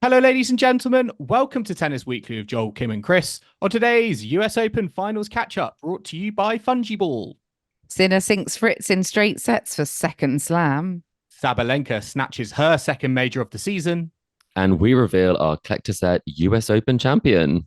Hello, ladies and gentlemen. Welcome to Tennis Weekly with Joel, Kim, and Chris. On today's US Open Finals catch-up, brought to you by Fungiball. Sinner sinks Fritz in straight sets for second slam. Sabalenka snatches her second major of the season. And we reveal our collector set US Open champion.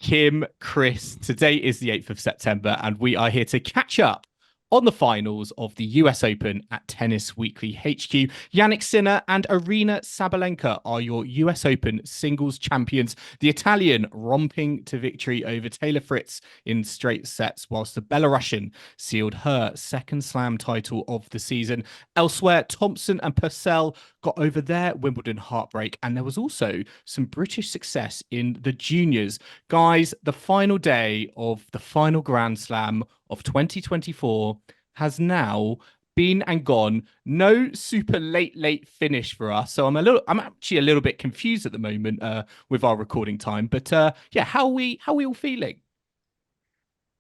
Kim, Chris, today is the 8th of September, and we are here to catch up on the finals of the US Open at Tennis Weekly HQ. Jannik Sinner and Aryna Sabalenka are your US Open singles champions. The Italian romping to victory over Taylor Fritz in straight sets, whilst the Belarusian sealed her second slam title of the season. Elsewhere, Thompson and Purcell got over their Wimbledon heartbreak, and there was also some British success in the juniors. Guys, the final day of the final Grand Slam of 2024 has now been and gone. No super late finish for us, so I'm actually a little bit confused at the moment with our recording time. But yeah, how are we all feeling?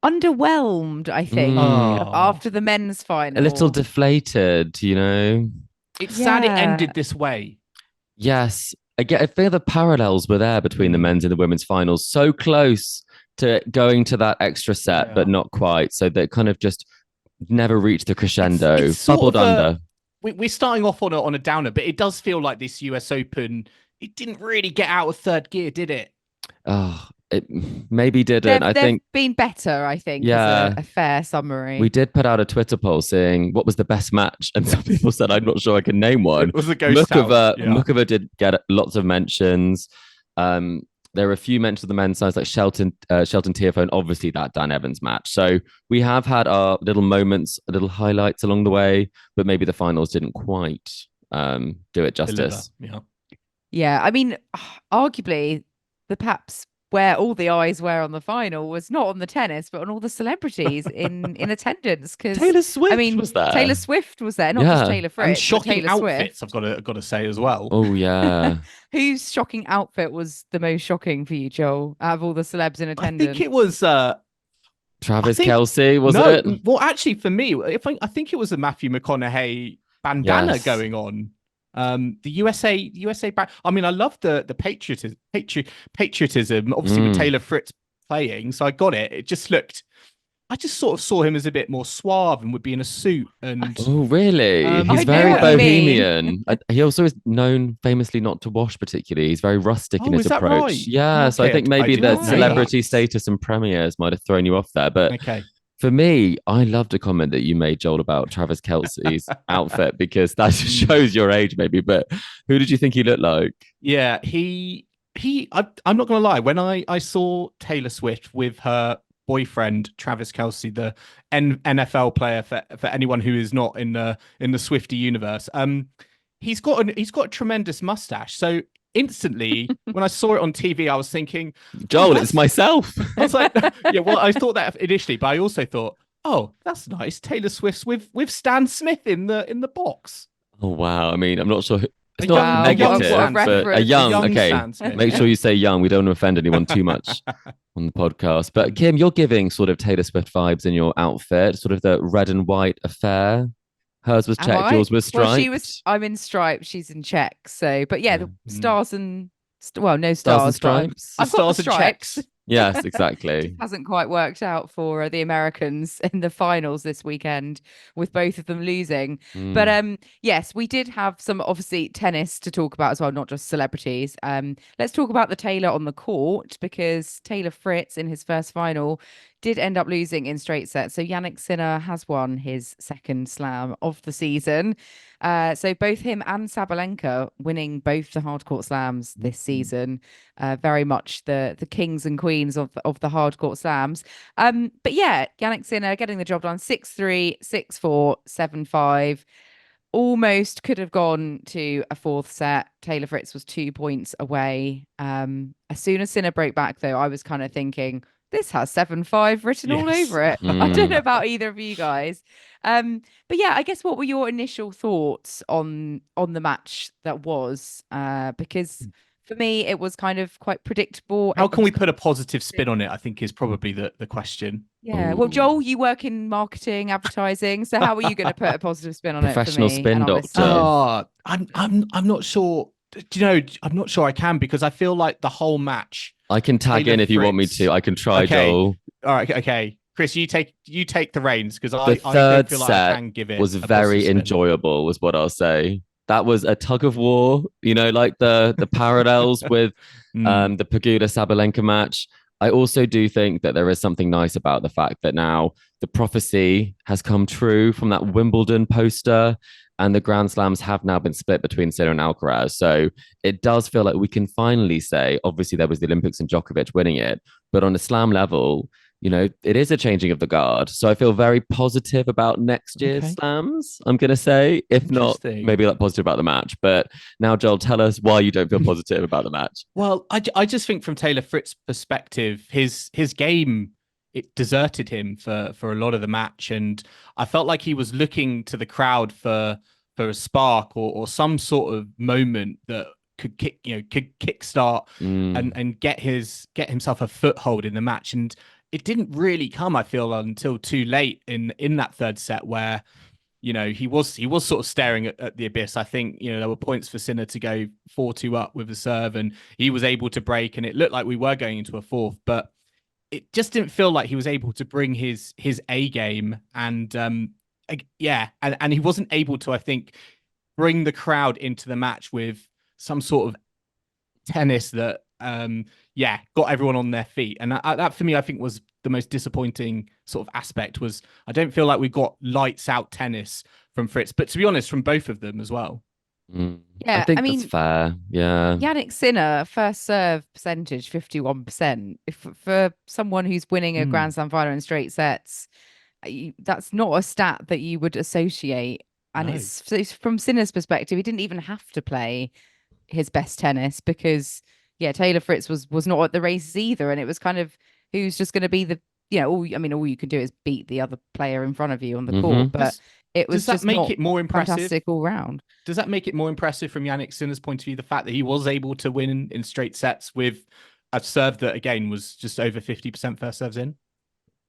Underwhelmed, I think, after the men's final. A little deflated, you know. It's sad it ended this way. Yes, I feel the parallels were there between the men's and the women's finals. So close to going to that extra set, but not quite. So they kind of just never reached the crescendo, it's bubbled under. We're starting off on a downer, but it does feel like this US Open, it didn't really get out of third gear, did it? Oh, it maybe didn't. I think been better, I think. Yeah, is a fair summary. We did put out a Twitter poll saying what was the best match, and some people said I'm not sure I can name one. It was a ghost house. Mukova did get lots of mentions. There are a few mentions of the men's sides like Shelton Tiafoe, and obviously that Dan Evans match. So we have had our little moments, little highlights along the way, but maybe the finals didn't quite do it justice. Yeah, I mean, arguably, perhaps where all the eyes were on the final was not on the tennis, but on all the celebrities in attendance. Because Taylor Swift was there. Taylor Swift was there, not just Taylor Fritz. And shocking Taylor outfits, Swift. I've got to say as well. Oh yeah. Whose shocking outfit was the most shocking for you, Joel, out of all the celebs in attendance? I think it was Travis Kelce, was it? Well, actually, for me, I think it was a Matthew McConaughey bandana going on. The USA back. I mean, I love the patriotism, obviously with Taylor Fritz playing, so I got it. It just looked, I just sort of saw him as a bit more suave and would be in a suit. And oh, really? He's very bohemian. He also is known famously not to wash particularly. He's very rustic in his approach. Right? Yeah, so I think maybe the celebrity status and premieres might have thrown you off there. But for me, I loved a comment that you made, Joel, about Travis Kelce's outfit, because that just shows your age, maybe. But who did you think he looked like? Yeah, I'm not going to lie. When I saw Taylor Swift with her boyfriend Travis Kelce, the NFL player, for anyone who is not in the Swiftie universe, he's got a tremendous mustache. So instantly, when I saw it on TV, I was thinking, Joel, it's myself. I was like, yeah, well, I thought that initially, but I also thought, oh, that's nice. Taylor Swift's with Stan Smith in the box. Oh wow! I mean, I'm not sure. It's not negative, but a young. Okay, make sure you say young. We don't want to offend anyone too much on the podcast. But Kim, you're giving sort of Taylor Swift vibes in your outfit, sort of the red and white affair. Hers was checked, yours was striped. Well, I'm in stripes, she's in checks. So, but yeah, the stars and no stars and stripes. I've got the stripes. Yes, exactly. It hasn't quite worked out for the Americans in the finals this weekend, with both of them losing. But yes, we did have some obviously tennis to talk about as well, not just celebrities. Let's talk about the Taylor on the court, because Taylor Fritz in his first final did end up losing in straight sets. So Jannik Sinner has won his second slam of the season. So both him and Sabalenka winning both the hard court slams this season. Very much the kings and queens of the hard court slams. But yeah, Jannik Sinner getting the job done. 6-3, 6-4, 7-5. Almost could have gone to a fourth set. Taylor Fritz was 2 points away. As soon as Sinner broke back, though, I was kind of thinking, this has 7-5 written all over it. I don't know about either of you guys. But yeah, I guess what were your initial thoughts on the match that was? Because for me, it was kind of quite predictable. How can we put a positive spin on it, I think, is probably the question. Yeah. Well, Joel, you work in marketing, advertising. So how are you going to put a positive spin on it? Professional spin doctor. I'm not sure Do you know, I'm not sure I can, because I feel like the whole match. I can tag Taylor in if you want me Fritz. to. I can try, Okay. Joel. All right. Okay. Chris, you take the reins, because The I don't third feel like I set can give it was a positive very spin. enjoyable, was what I'll say. That was a tug of war, like the parallels with the Pegula Sabalenka match. I also do think that there is something nice about the fact that now the prophecy has come true from that Wimbledon poster, and the Grand Slams have now been split between Sinner and Alcaraz. So it does feel like we can finally say, obviously, there was the Olympics and Djokovic winning it, but on a slam level, it is a changing of the guard. So I feel very positive about next year's slams, I'm going to say, if not maybe like positive about the match. But now, Joel, tell us why you don't feel positive about the match. Well, I just think from Taylor Fritz's perspective, his game, it deserted him for a lot of the match. And I felt like he was looking to the crowd for a spark or some sort of moment that could kickstart and get himself a foothold in the match. And it didn't really come, I feel, until too late in that third set, where he was sort of staring at the abyss. I think there were points for Sinner to go 4-2 up with the serve, and he was able to break, and it looked like we were going into a fourth, but it just didn't feel like he was able to bring his A game. And and he wasn't able to, I think, bring the crowd into the match with some sort of tennis that got everyone on their feet. And that for me, I think, was the most disappointing sort of aspect. Was I don't feel like we got lights out tennis from Fritz, but to be honest, from both of them as well. Yeah, I think that's fair. Yeah, Jannik Sinner first serve percentage 51%. If for someone who's winning a Grand Slam final in straight sets, that's not a stat that you would associate. And it's from Sinner's perspective, he didn't even have to play his best tennis, because Taylor Fritz was not at the races either, and it was kind of who's just going to be the all you can do is beat the other player in front of you on the court. But it was does that make it more impressive? Fantastic all round. Does that make it more impressive from Jannik Sinner's point of view, the fact that he was able to win in straight sets with a serve that again was just over 50% first serves in?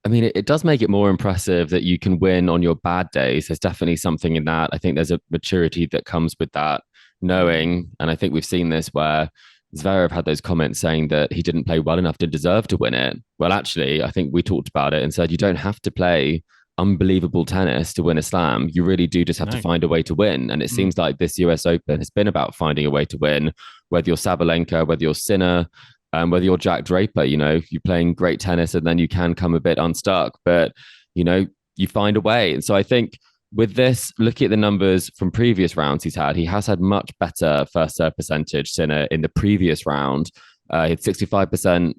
I mean, it does make it more impressive that you can win on your bad days. There's definitely something in that. I think there's a maturity that comes with that, knowing, and I think we've seen this where Zverev had those comments saying that he didn't play well enough to deserve to win it. Well, actually, I think we talked about it and said you don't have to play unbelievable tennis to win a slam. You really do just have to find a way to win. And it seems like this US Open has been about finding a way to win, whether you're Sabalenka, whether you're Sinner, whether you're Jack Draper. You're playing great tennis and then you can come a bit unstuck, but you find a way. And so I think with this, looking at the numbers from previous rounds he has had much better first serve percentage, Sinner, in the previous round. He had 65%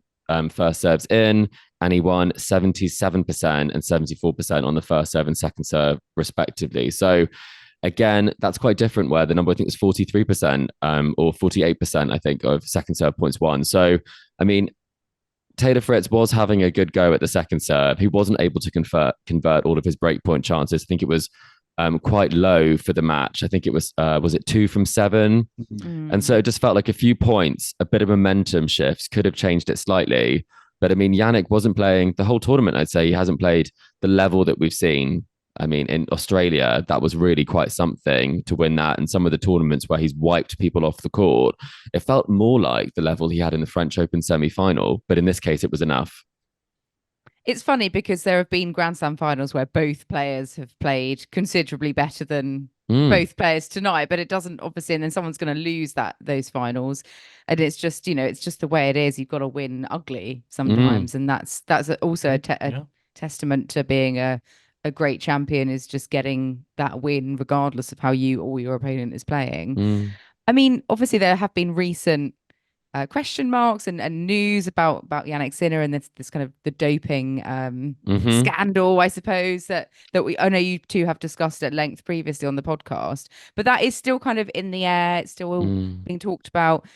first serves in, and he won 77% and 74% on the first serve and second serve, respectively. So again, that's quite different, where the number, I think, was 43% or 48%, I think, of second serve points won. So, I mean, Taylor Fritz was having a good go at the second serve. He wasn't able to convert all of his breakpoint chances. I think it was quite low for the match. I think it was it 2 from 7? And so it just felt like a few points, a bit of momentum shifts could have changed it slightly. But I mean, Jannik wasn't playing the whole tournament. I'd say he hasn't played the level that we've seen. I mean, in Australia, that was really quite something to win that. And some of the tournaments where he's wiped people off the court, it felt more like the level he had in the French Open semi-final. But in this case, it was enough. It's funny because there have been Grand Slam finals where both players have played considerably better than both players tonight, but it doesn't, obviously, and then someone's going to lose those finals. And it's just, it's just the way it is. You've got to win ugly sometimes. And that's also a testament to being a great champion, is just getting that win regardless of how you or your opponent is playing. I mean, obviously there have been recent question marks and news about Jannik Sinner and this kind of the doping scandal, I suppose, that I know you two have discussed at length previously on the podcast, but that is still kind of in the air. It's still being talked about.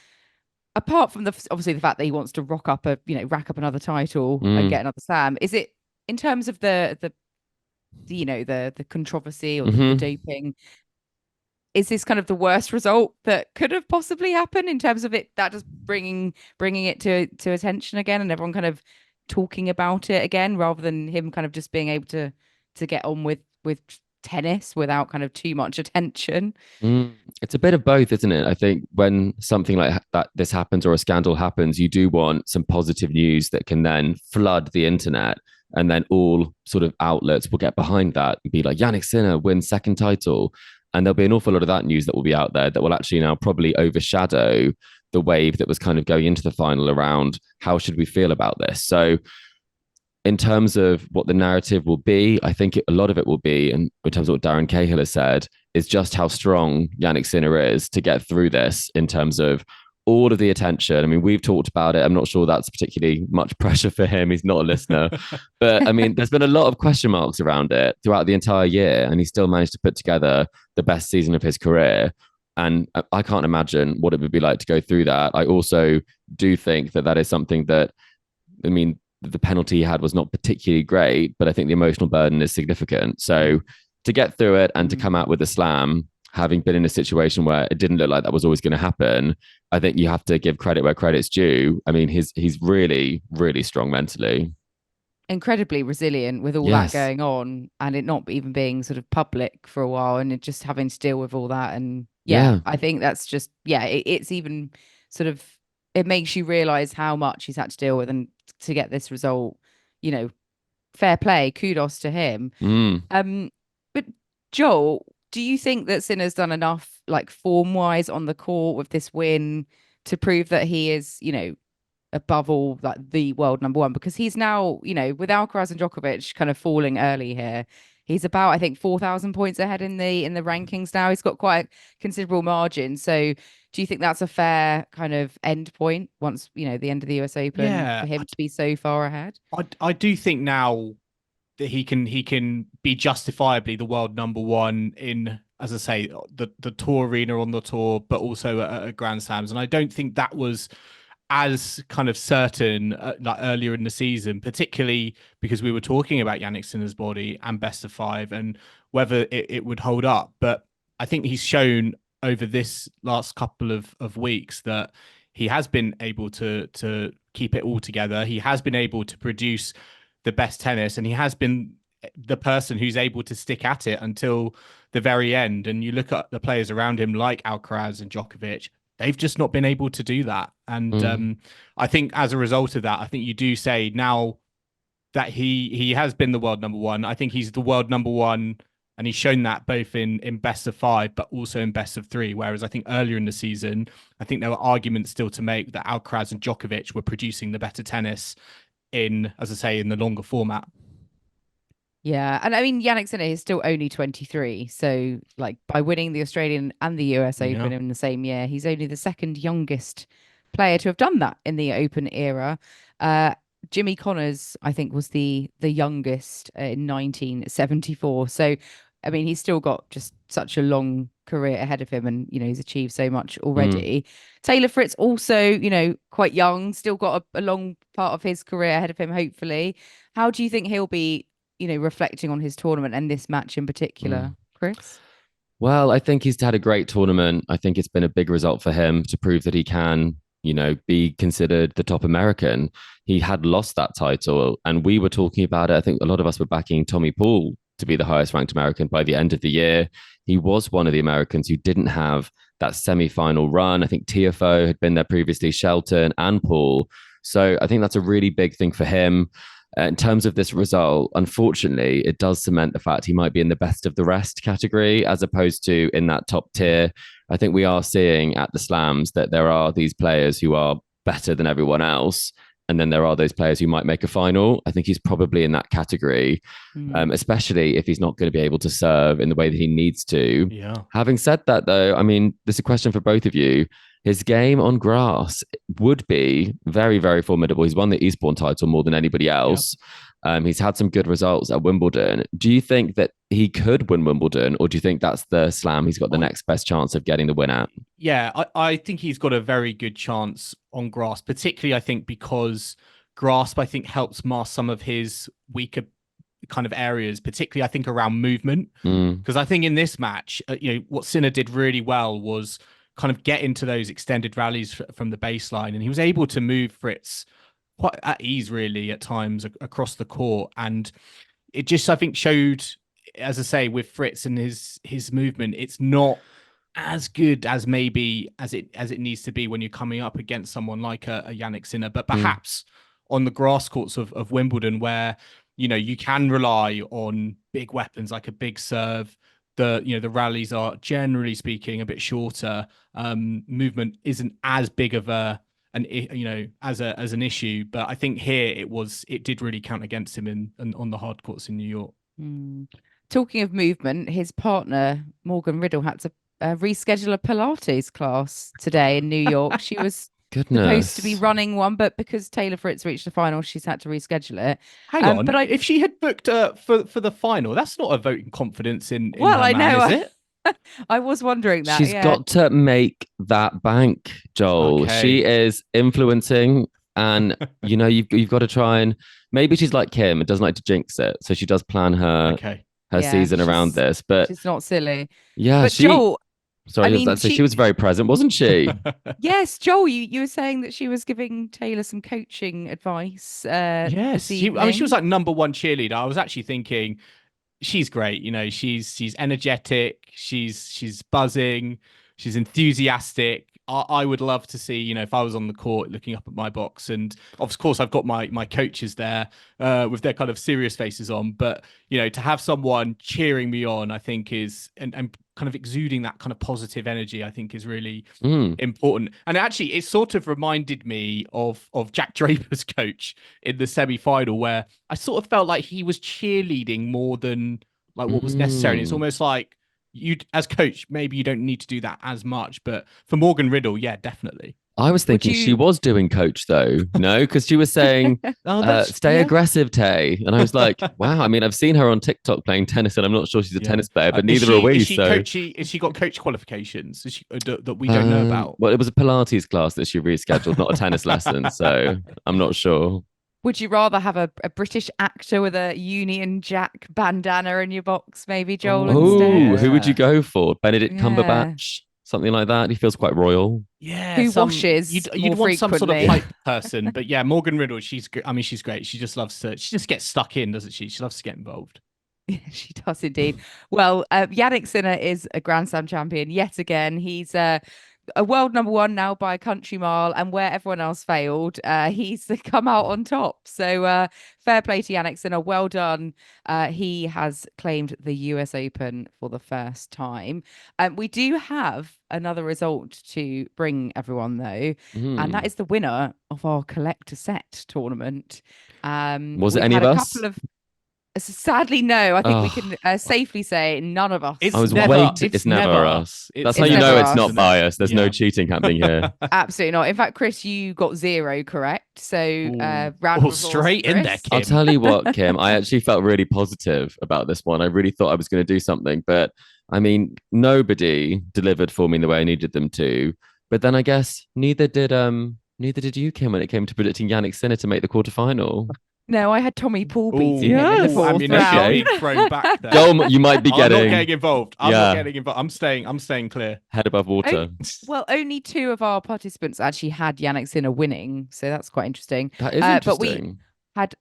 Apart from obviously the fact that he wants to rack up another title and get another slam, is it in terms of the controversy or the doping, is this kind of the worst result that could have possibly happened in terms of it, that just bringing it to attention again and everyone kind of talking about it again, rather than him kind of just being able to get on with tennis without kind of too much attention? It's a bit of both, isn't it? I think when something like that this happens or a scandal happens, you do want some positive news that can then flood the internet, and then all sort of outlets will get behind that and be like, Jannik Sinner wins second title. And there'll be an awful lot of that news that will be out there that will actually now probably overshadow the wave that was kind of going into the final around how should we feel about this. So in terms of what the narrative will be, I think a lot of it will be, and in terms of what Darren Cahill has said, is just how strong Jannik Sinner is to get through this in terms of all of the attention. I mean, we've talked about it. I'm not sure that's particularly much pressure for him. He's not a listener. But I mean, there's been a lot of question marks around it throughout the entire year, and he still managed to put together the best season of his career. And I can't imagine what it would be like to go through that. I also do think that that is something that, I mean, the penalty he had was not particularly great, but I think the emotional burden is significant. So to get through it and to come out with a slam, having been in a situation where it didn't look like that was always going to happen, I think you have to give credit where credit's due. I mean, he's really, really strong mentally. Incredibly resilient with all that going on, and it not even being sort of public for a while, and it just having to deal with all that. And I think that's just, it's even sort of, it makes you realize how much he's had to deal with, and to get this result, you know, fair play, kudos to him. But Joel, do you think that Sinner's done enough, like form wise on the court with this win, to prove that he is, you know, above all, like the world number one? Because he's now, you know, with Alcaraz and Djokovic kind of falling early here, he's about, I think, 4,000 points ahead in the rankings now. He's got quite a considerable margin. So do you think that's a fair kind of end point once, you know, the end of the US Open, for him to be so far ahead? I do think now that he can be justifiably the world number one in, as I say, the tour arena, on the tour, but also at Grand Slams. And I don't think that was as kind of certain like earlier in the season, particularly because we were talking about Jannik Sinner's body and best of five and whether it would hold up. But I think he's shown over this last couple of weeks that he has been able to keep it all together. He has been able to produce the best tennis, and he has been the person who's able to stick at it until the very end. And you look at the players around him like Alcaraz and Djokovic, they've just not been able to do that. And I think as a result of that, I think you do say now that he has been the world number one. I think he's the world number one, and he's shown that both in best of five, but also in best of three. Whereas I think earlier in the season, I think there were arguments still to make that Alcaraz and Djokovic were producing the better tennis in, as I say, in the longer format. Yeah, and I mean, Jannik Sinner is still only 23. So, like, by winning the Australian and the US Open in the same year, he's only the second youngest player to have done that in the Open era. Jimmy Connors, I think, was the youngest in 1974. So, I mean, he's still got just such a long career ahead of him, and, you know, he's achieved so much already. Taylor Fritz also, you know, quite young, still got a long part of his career ahead of him, hopefully. How do you think he'll be, you know, reflecting on his tournament and this match in particular, Chris? Well, I think he's had a great tournament. I think it's been a big result for him to prove that he can, you know, be considered the top American. He had lost that title, and we were talking about it. I think a lot of us were backing Tommy Paul to be the highest ranked American by the end of the year. He was one of the Americans who didn't have that semi-final run. I think Tiafoe had been there previously, Shelton and Paul. So I think that's a really big thing for him. In terms of this result, unfortunately, it does cement the fact he might be in the best of the rest category as opposed to in that top tier. I think we are seeing at the slams that there are these players who are better than everyone else. And then there are those players who might make a final. I think he's probably in that category, especially if he's not going to be able to serve in the way that he needs to. Yeah. Having said that, though, I mean, there's a question for both of you. His game on grass would be very, very formidable. He's won the Eastbourne title more than anybody else. Yep. He's had some good results at Wimbledon. Do you think that he could win Wimbledon, or do you think that's the slam he's got the next best chance of getting the win at? Yeah, I think he's got a very good chance on grass, particularly, I think, because grass, I think, helps mask some of his weaker kind of areas, particularly, I think, around movement. Because I think in this match, you know, what Sinner did really well was kind of get into those extended rallies from the baseline, and he was able to move Fritz quite at ease, really, at times across the court. And it just, I think, showed as I say, with Fritz and his movement, it's not as good as maybe as it needs to be when you're coming up against someone like a Jannik Sinner, but perhaps on the grass courts of Wimbledon, where you can rely on big weapons like a big serve. The rallies are generally speaking a bit shorter. Movement isn't as big of as an issue, but I think here it did really count against him on the hard courts in New York. Talking of movement, his partner Morgan Riddle had to reschedule a Pilates class today in New York. She was supposed to be running one, but because Taylor Fritz reached the final, she's had to reschedule it. Hang on, but if she had booked for the final, that's not a vote in confidence in her I know, is it? I was wondering that. She's got to make that bank, Joel. Okay. She is influencing, and you've got to try and maybe she's like Kim and doesn't like to jinx it, so she does plan her season around this. But she's not silly. Yeah, but Joel. Sorry, she was very present, wasn't she? Yes, Joel, you were saying that she was giving Taylor some coaching advice. Yes, she was like number one cheerleader. I was actually thinking, she's great. She's energetic. She's buzzing. She's enthusiastic. I would love to see, if I was on the court looking up at my box, and of course I've got my coaches there with their kind of serious faces on, but to have someone cheering me on, I think and kind of exuding that kind of positive energy, I think is really important. And actually it sort of reminded me of Jack Draper's coach in the semi-final, where I sort of felt like he was cheerleading more than like what was necessary. And it's almost like, you as coach, maybe you don't need to do that as much, but for Morgan Riddle, yeah, definitely. I was thinking she was doing coach though, because she was saying, stay aggressive, Tay. And I was like, wow, I mean, I've seen her on TikTok playing tennis, and I'm not sure she's a tennis player, but neither are we. Is she got coach qualifications that we don't know about? Well, it was a Pilates class that she rescheduled, not a tennis lesson, so I'm not sure. Would you rather have a British actor with a Union Jack bandana in your box, maybe, Joel, instead? Who would you go for? Benedict Cumberbatch? Something like that? He feels quite royal. Yeah. Who washes You'd want some sort of hype person. But yeah, Morgan Riddle, she's great. She just loves to, she just gets stuck in, doesn't she? She loves to get involved. Yeah, she does indeed. Well, Jannik Sinner is a Grand Slam champion yet again. He's a world number one now by a country mile, and where everyone else failed, he's come out on top. So fair play to Jannik Sinner. Well done. He has claimed the US Open for the first time. We do have another result to bring everyone, though, and that is the winner of our collector set tournament. Was it any of us? Sadly, no. I think we can safely say none of us. It's never us. That's how you know it's not biased. There's no cheating happening here. Absolutely not. In fact, Chris, you got 0 correct. So round straight in there, Kim. I'll tell you what, Kim, I actually felt really positive about this one. I really thought I was going to do something, but I mean, nobody delivered for me in the way I needed them to. But then I guess neither did you, Kim, when it came to predicting Jannik Sinner to make the quarterfinal. No, I had Tommy Paul beating him in the fourth round. Being thrown back there. Joel, you might be getting. I'm not getting involved. I'm not getting involved. I'm staying clear. Head above water. Only 2 of our participants actually had Jannik Sinner winning, so that's quite interesting. That is interesting. But we had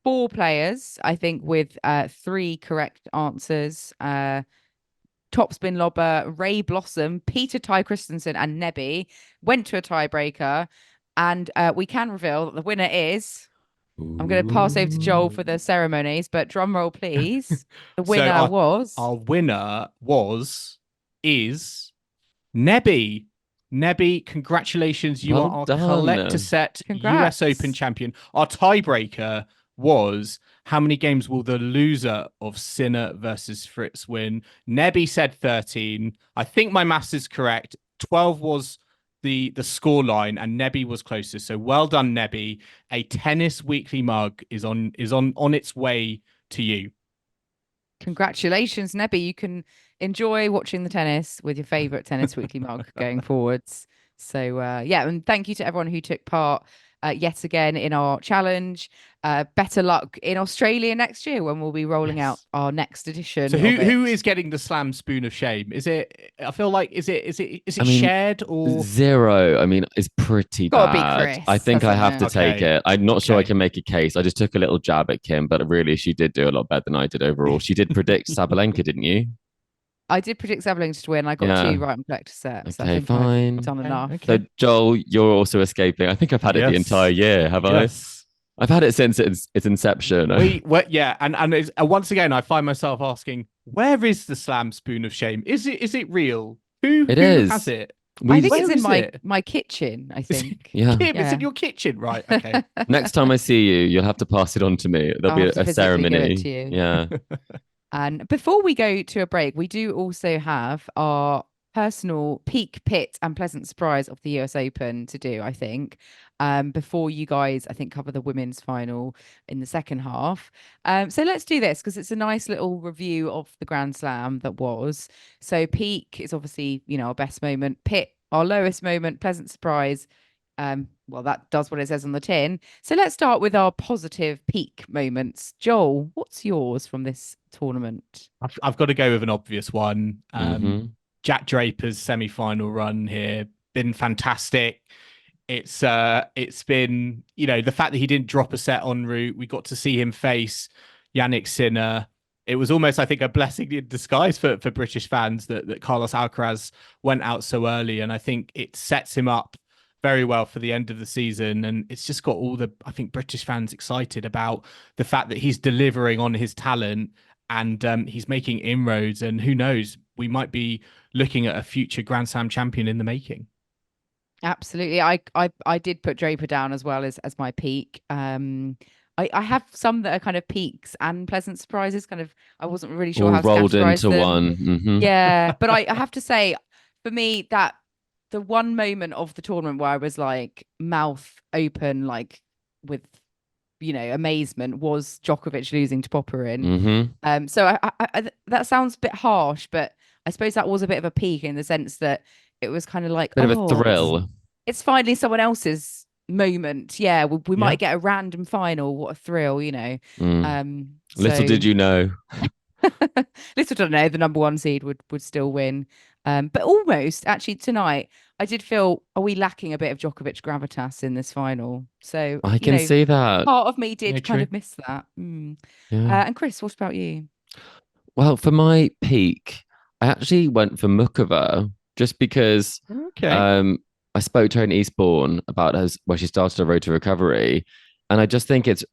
4 players, I think, with 3 correct answers. Topspin lobber Ray Blossom, Peter Ty Christensen, and Nebby went to a tiebreaker, and we can reveal that the winner is. I'm going to pass over to Joel for the ceremonies, but drum roll, please. The winner our winner is Nebby. Nebby, congratulations. You are our collector set US Open champion. Our tiebreaker was, how many games will the loser of Sinner versus Fritz win? Nebby said 13. I think my maths is correct. 12 was the score line, and Nebby was closest. So well done, Nebby. A Tennis Weekly mug is on its way to you. Congratulations, Nebby. You can enjoy watching the tennis with your favorite Tennis Weekly mug going forwards. So and thank you to everyone who took part yet again in our challenge. better luck in Australia next year when we'll be rolling out our next edition. So of it. who is getting the slam spoon of shame? Is it? I feel like is it I mean, shared or Zero? I mean, it's pretty Gotta be bad. Chris, I think I hasn't have to it? take Okay. it. I'm not sure I Okay. can make a case. I just took a little jab at Kim, but really, she did do a lot better than I did overall. She did predict Sabalenka, didn't you? I did predict Sabalenka to win. I got Yeah. 2 right and collector sets. I Okay, think I've fine. done enough. So, Joel, you're also escaping. I think I've had it the Yes. entire year, have I? Yes. I've had it since its inception. Yeah, and it's, once again, I find myself asking, where is the slam spoon of shame? Is it real? Who is. has it? I think Where it's in is it? my kitchen. I Is it- think. Yeah. Kim, it's Yeah. in your kitchen, right? Okay. Next time I see you, you'll have to pass it on to me. There'll I'll be have to a physically give ceremony. it to you. Yeah. And before we go to a break, we do also have our personal peak, pit, and pleasant surprise of the US Open to do, I think. Before you guys, I think, cover the women's final in the second half. So let's do this because it's a nice little review of the Grand Slam that was. So peak is obviously, our best moment. Pit, our lowest moment. Pleasant surprise. Well, that does what it says on the tin. So let's start with our positive peak moments. Joel, what's yours from this tournament? I've got to go with an obvious one. Mhm. Jack Draper's semi-final run here been fantastic. It's been, the fact that he didn't drop a set en route. We got to see him face Jannik Sinner. It was almost, I think, a blessing in disguise for British fans that Carlos Alcaraz went out so early, and I think it sets him up very well for the end of the season. And it's just got all the, I think, British fans excited about the fact that he's delivering on his talent and he's making inroads. And who knows, we might be looking at a future Grand Slam champion in the making. Absolutely. I did put Draper down as well as my peak. I have some that are kind of peaks and pleasant surprises. Kind of, I wasn't really sure All how to rolled categorize into them. one. Mhm. Yeah, but I have to say, for me, that the one moment of the tournament where I was like mouth open, like with amazement, was Djokovic losing to Popperin. Mhm. So I that sounds a bit harsh, but I suppose that was a bit of a peak in the sense that it was kind of like Bit of a thrill. It's finally someone else's moment. Yeah, we Yeah. might get a random final. What a thrill, Mm. Little did you know. Little did I know the number 1 seed would still win. But almost actually tonight, I did feel, are we lacking a bit of Djokovic gravitas in this final? So I can see that. part of me did Yeah, kind true. of miss that. Yeah. And Chris, what about you? Well, for my peak, I actually went for Mukova just because Okay. I spoke to her in Eastbourne about where she started her road to recovery. And I just think it's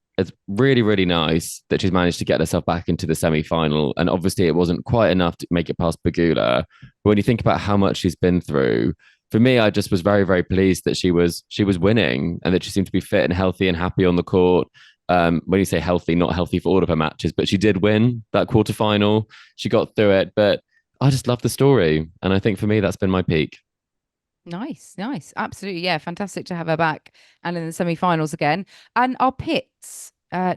really, really nice that she's managed to get herself back into the semi-final. And obviously it wasn't quite enough to make it past Pegula. But when you think about how much she's been through, for me, I just was very, very pleased that she was winning and that she seemed to be fit and healthy and happy on the court. When you say healthy, not healthy for all of her matches, but she did win that quarterfinal. She got through it, but I just love the story. And I think for me, that's been my peak. Nice. Absolutely. Yeah, fantastic to have her back and in the semi-finals again. And our pits,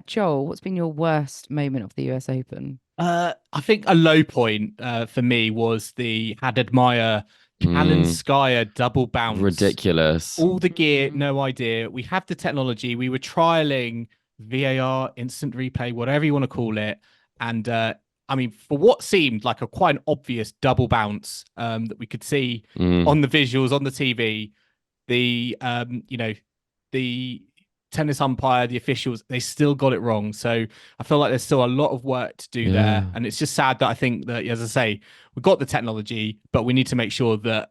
Joel, what's been your worst moment of the US Open? I think a low point for me was the had admire Kalinskaya double bounce. Ridiculous. All the gear, no idea. We have the technology. We were trialing VAR, instant replay, whatever you want to call it. And I mean, for what seemed like quite an obvious double bounce that we could see on the visuals on the TV, the tennis umpire, the officials, they still got it wrong. So I feel like there's still a lot of work to do there. And it's just sad that I think that, as I say, we've got the technology, but we need to make sure that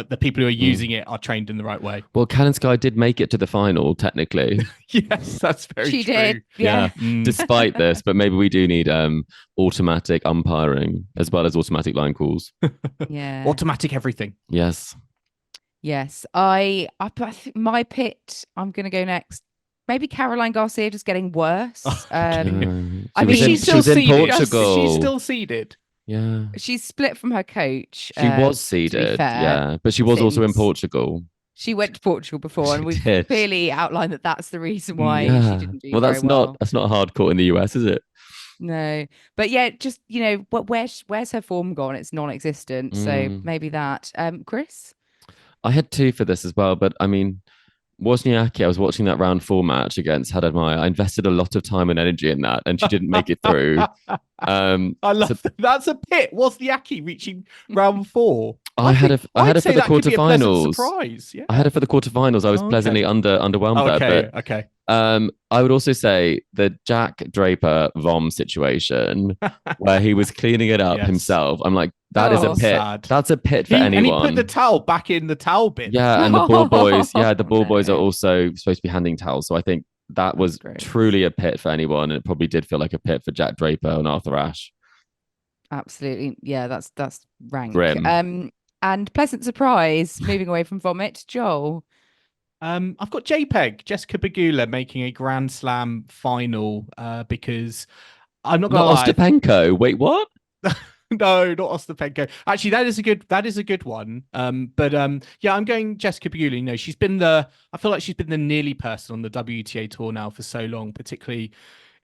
the people who are using it are trained in the right way. Well, Kalinskaya did make it to the final, technically. Yes, that's very true. She did. Yeah. Despite this, but maybe we do need automatic umpiring as well as automatic line calls. Yeah. Automatic everything. Yes. I think my pit, I'm going to go next. Maybe Caroline Garcia just getting worse. I mean, she's she was in Portugal. She's still seeded. Yeah. She's split from her coach. She was seeded. Yeah. But she was also in Portugal. She went to Portugal before, and we've clearly outlined that that's the reason why she didn't do well. That's not hard court in the US, is it? No, but yeah, just where's her form gone? It's non-existent. So maybe that. Chris, I had 2 for this as well, but I mean, Wozniacki, I was watching that round 4 match against Hadad. I invested a lot of time and energy in that, and she didn't make it through. I love that. That's a pit. Wozniacki reaching round 4. I had her for the quarterfinals. Surprise. Yeah. I had her for the quarterfinals. I was pleasantly underwhelmed there. But okay. I would also say the Jack Draper Vom situation where he was cleaning it up himself. I'm like, that is a pit. Sad. That's a pit for anyone. And he put the towel back in the towel bin. Yeah, and the ball boys. Yeah, the ball boys are also supposed to be handing towels. So I think that was truly a pit for anyone, and it probably did feel like a pit for Jack Draper and Arthur Ashe. Absolutely, yeah, that's rank. Grim. And pleasant surprise. Moving away from vomit, Joel. I've got JPEG, Jessica Pegula, making a Grand Slam final because I'm not going to lie. Ostapenko. Wait, what? No, not Ostapenko. Actually, that is a good one. But yeah, I'm going Jessica Pegula. You know, I feel like she's been the nearly person on the WTA tour now for so long, particularly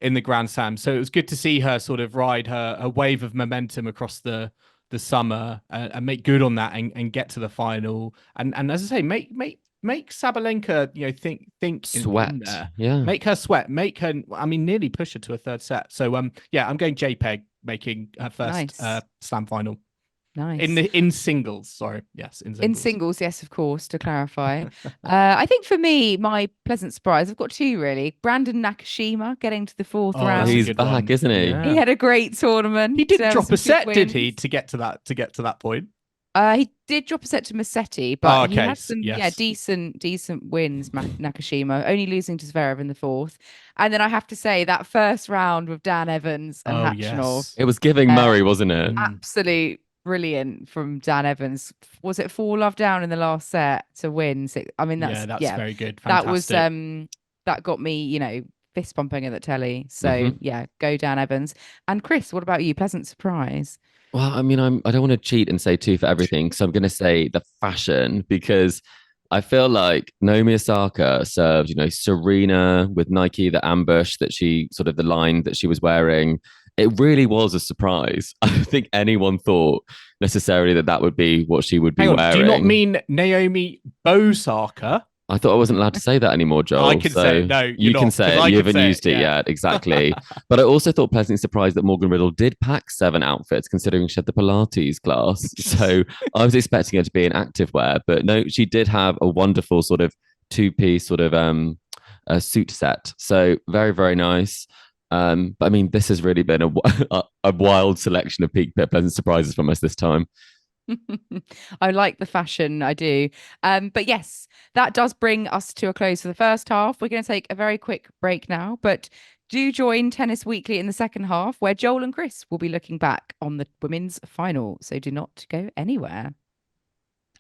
in the Grand Slam. So it was good to see her sort of ride her wave of momentum across the summer and make good on that and get to the final. And as I say, make Sabalenka, you know, think sweat. In there. Yeah. Make her sweat. Make her, nearly push her to a third set. So yeah, I'm going JPEG making her first slam final. Nice. In singles, sorry. Yes, in singles. In singles, yes, of course, to clarify. I think for me, my pleasant surprise, I've got 2 really. Brandon Nakashima getting to the 4th round. He's back, isn't he? Yeah. He had a great tournament. He didn't drop a set, did he, to get to that point? He did drop a set to Musetti, but he had some decent wins, Nakashima, only losing to Zverev in the 4th. And then I have to say that first round with Dan Evans and Khachanov. It was giving Murray, wasn't it? Absolute brilliant from Dan Evans. Was it 4-love down in the last set to win? That's very good. Fantastic. That was that got me, you know, fist pumping at the telly. So yeah, go Dan Evans. And Chris, what about you? Pleasant surprise? Well, I don't want to cheat and say 2 for everything, so I'm going to say the fashion, because I feel like Naomi Osaka served, you know, Serena with Nike, the ambush that the line that she was wearing. It really was a surprise. I don't think anyone thought necessarily that would be what she would be wearing. Do you not mean Naomi Osaka? I thought I wasn't allowed to say that anymore, Joel. I can say it. No, you can say it. You haven't used it yet. Exactly. But I also thought pleasantly surprised that Morgan Riddle did pack 7 outfits, considering she had the Pilates class. So I was expecting her to be in activewear, but no, she did have a wonderful sort of 2-piece sort of a suit set. So very, very nice. But this has really been a wild selection of peak pleasant surprises from us this time. I like the fashion, I do. But yes, that does bring us to a close for the first half. We're going to take a very quick break now, but do join Tennis Weekly in the second half, where Joel and Chris will be looking back on the women's final. So do not go anywhere.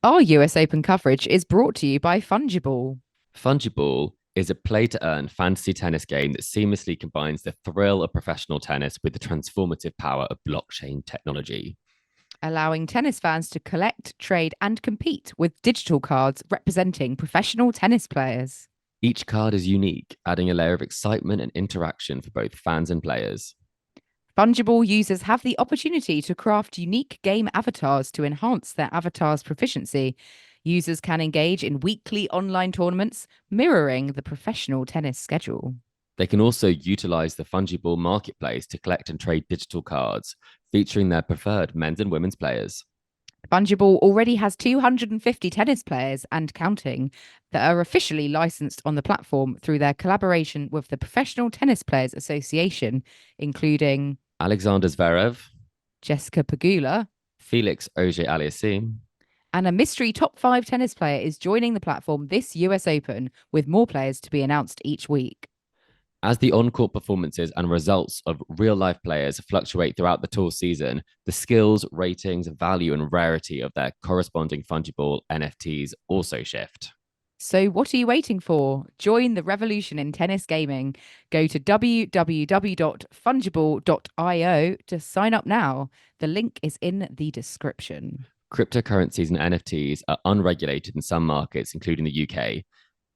Our US Open coverage is brought to you by Fungible. Fungible is a play-to-earn fantasy tennis game that seamlessly combines the thrill of professional tennis with the transformative power of blockchain technology, allowing tennis fans to collect, trade, and compete with digital cards representing professional tennis players. Each card is unique, adding a layer of excitement and interaction for both fans and players. Fungible users have the opportunity to craft unique game avatars to enhance their avatar's proficiency. Users can engage in weekly online tournaments, mirroring the professional tennis schedule. They can also utilize the Fungible marketplace to collect and trade digital cards, featuring their preferred men's and women's players. Fungible already has 250 tennis players and counting that are officially licensed on the platform through their collaboration with the Professional Tennis Players Association, including Alexander Zverev, Jessica Pegula, Felix Auger-Aliassime, and a mystery top 5 tennis player is joining the platform this US Open, with more players to be announced each week. As the on-court performances and results of real-life players fluctuate throughout the tour season, the skills, ratings, value, and rarity of their corresponding Fungible NFTs also shift. So what are you waiting for? Join the revolution in tennis gaming. Go to www.fungible.io to sign up now. The link is in the description. Cryptocurrencies and NFTs are unregulated in some markets, including the UK.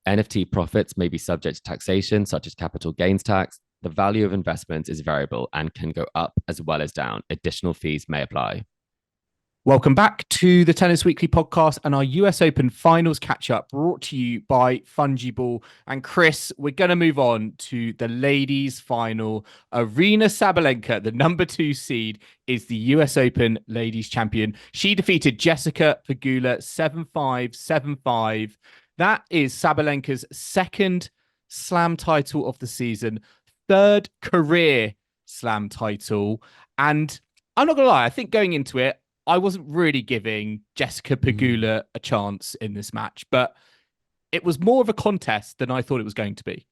NFT profits may be subject to taxation, such as capital gains tax. The value of investments is variable and can go up as well as down. Additional fees may apply. Welcome back to the Tennis Weekly podcast and our US Open finals catch up brought to you by Fungible. And Chris, we're going to move on to the ladies final. Aryna Sabalenka, the number 2 seed, is the US Open ladies champion. She defeated Jessica Pegula 7-5, 7-5. That is Sabalenka's second slam title of the season, third career slam title. And I'm not going to lie, I think going into it, I wasn't really giving Jessica Pegula a chance in this match, but it was more of a contest than I thought it was going to be.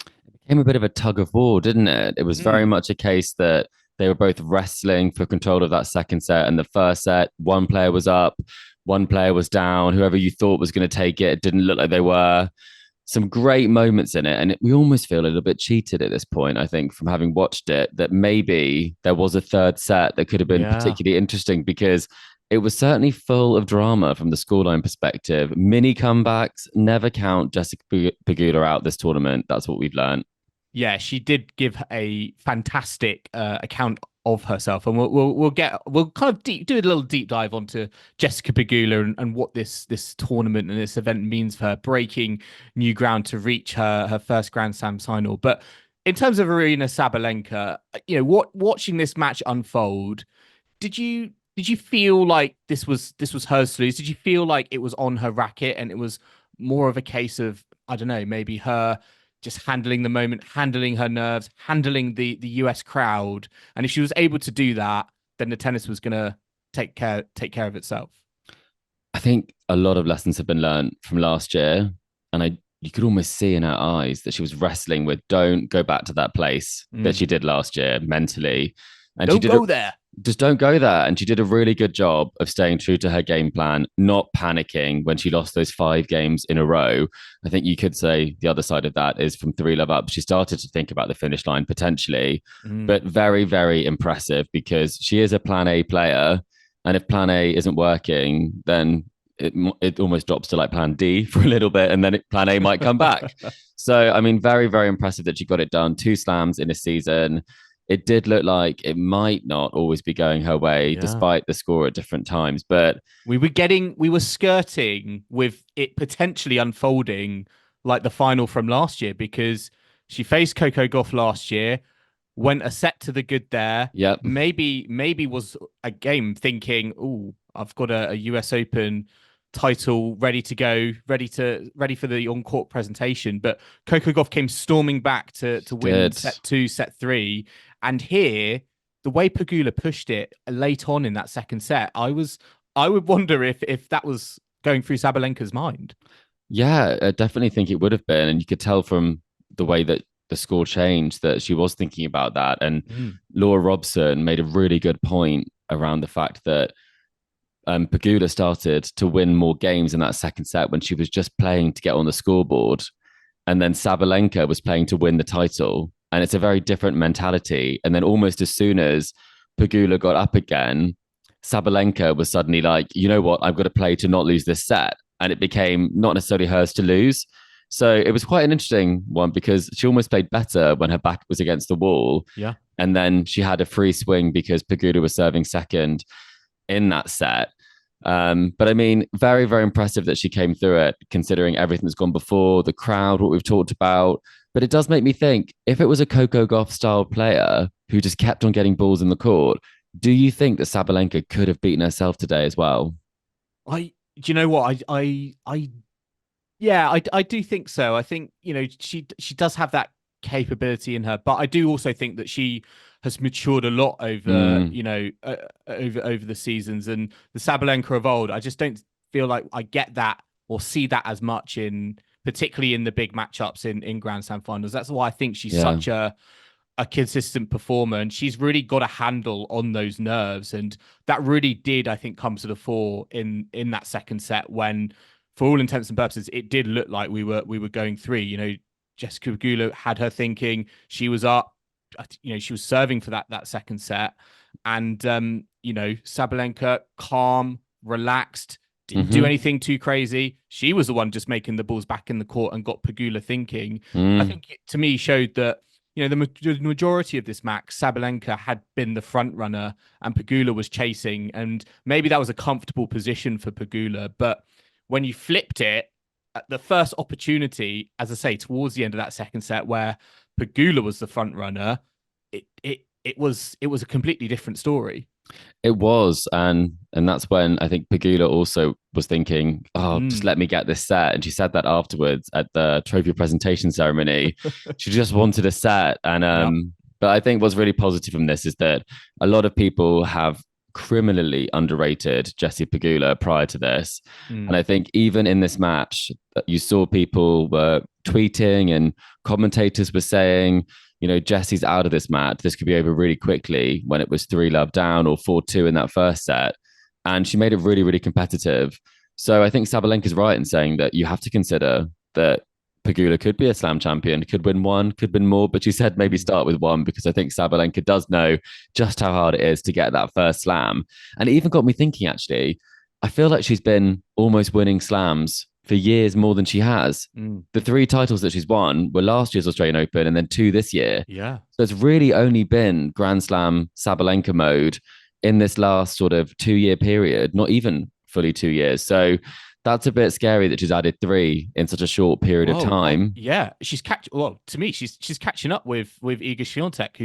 It became a bit of a tug of war, didn't it? It was very much a case that they were both wrestling for control of that second set. And the first set, one player was up, one player was down. Whoever you thought was going to take it, it didn't look like they were. Some great moments in it. And we almost feel a little bit cheated at this point, I think, from having watched it, that maybe there was a third set that could have been particularly interesting, because it was certainly full of drama from the scoreline perspective. Mini comebacks never count Jessica Pegula out this tournament. That's what we've learned. Yeah, she did give a fantastic account of herself, and we'll kind of do a little deep dive onto Jessica Pegula and what this tournament and this event means for her, breaking new ground to reach her first Grand Slam final. But in terms of Aryna Sabalenka, watching this match unfold, did you feel like this was hers to lose? Did you feel like it was on her racket and it was more of a case of, I don't know, maybe her just handling the moment, handling her nerves, handling the US crowd? And if she was able to do that, then the tennis was going to take care of itself. I think a lot of lessons have been learned from last year, and you could almost see in her eyes that she was wrestling with, don't go back to that place that she did last year mentally. And don't go there. Just don't go there. And she did a really good job of staying true to her game plan, not panicking when she lost those 5 games in a row. I think you could say the other side of that is from 3-love up, she started to think about the finish line potentially, but very, very impressive, because she is a plan A player. And if plan A isn't working, then it almost drops to like plan D for a little bit, and then plan A might come back. So, I mean, very, very impressive that she got it done. 2 slams in a season. It did look like it might not always be going her way, despite the score at different times. But we were skirting with it potentially unfolding like the final from last year, because she faced Coco Gauff last year, went a set to the good there. Yep. Maybe was a game thinking, oh, I've got a US Open title ready to go, ready for the on-court presentation. But Coco Gauff came storming back to win set 2, set 3. And here, the way Pegula pushed it late on in that second set, I would wonder if that was going through Sabalenka's mind. Yeah, I definitely think it would have been. And you could tell from the way that the score changed that she was thinking about that. And Laura Robson made a really good point around the fact that Pegula started to win more games in that second set when she was just playing to get on the scoreboard. And then Sabalenka was playing to win the title. And it's a very different mentality. And then almost as soon as Pegula got up again, Sabalenka was suddenly like, you know what, I've got to play to not lose this set. And it became not necessarily hers to lose. So it was quite an interesting one, because she almost played better when her back was against the wall. Yeah. And then she had a free swing because Pegula was serving second in that set. But I mean, very, very impressive that she came through it, considering everything that's gone before, the crowd, what we've talked about. But it does make me think, if it was a Coco Gauff style player who just kept on getting balls in the court, do you think that Sabalenka could have beaten herself today as well? Do you know what? I do think so. I think, she does have that capability in her, but I do also think that she has matured a lot over, over the seasons. And the Sabalenka of old, I just don't feel like I get that or see that as much particularly in the big matchups in Grand Slam finals. That's why I think she's such a consistent performer, and she's really got a handle on those nerves. And that really did, I think, come to the fore in that second set, when, for all intents and purposes, it did look like we were going 3. Jessica Pegula had her thinking, she was up, she was serving for that second set. And, Sabalenka, calm, relaxed, didn't do anything too crazy. She was the one just making the balls back in the court and got Pegula thinking. I think it, to me, showed that the majority of this match, Sabalenka had been the front runner and Pegula was chasing, and maybe that was a comfortable position for Pegula. But when you flipped it at the first opportunity, as I say, towards the end of that second set, where Pegula was the front runner, it was a completely different story. It was, and that's when I think Pegula also was thinking, "Oh, just let me get this set." And she said that afterwards at the trophy presentation ceremony. She just wanted a set, and but I think what's really positive from this is that a lot of people have criminally underrated Jessie Pegula prior to this, and I think even in this match, you saw people were tweeting and commentators were saying, Jessie's out of this match. This could be over really quickly when it was 3-love down or 4-2 in that first set. And she made it really, really competitive. So I think Sabalenka's right in saying that you have to consider that Pegula could be a slam champion, could win one, could win more. But she said maybe start with one, because I think Sabalenka does know just how hard it is to get that first slam. And it even got me thinking, actually, I feel like she's been almost winning slams for years more than she has. The 3 titles that she's won were last year's Australian Open and then 2 this year. Yeah. So it's really only been Grand Slam Sabalenka mode in this last sort of 2-year period, not even fully 2 years. So that's a bit scary that she's added 3 in such a short period of time. Yeah, to me, she's catching up with Iga Swiatek,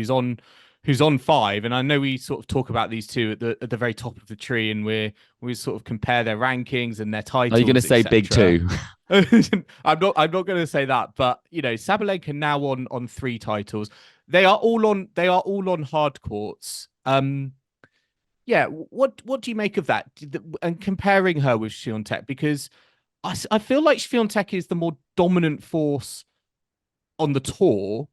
who's on 5, and I know we sort of talk about these two at the very top of the tree, and we sort of compare their rankings and their titles. Are you going to say big 2? I'm not going to say that, but Sabalenka now on 3 titles. They are all on hard courts. Yeah, what do you make of that? And comparing her with Swiatek, because I feel like Swiatek is the more dominant force on the tour.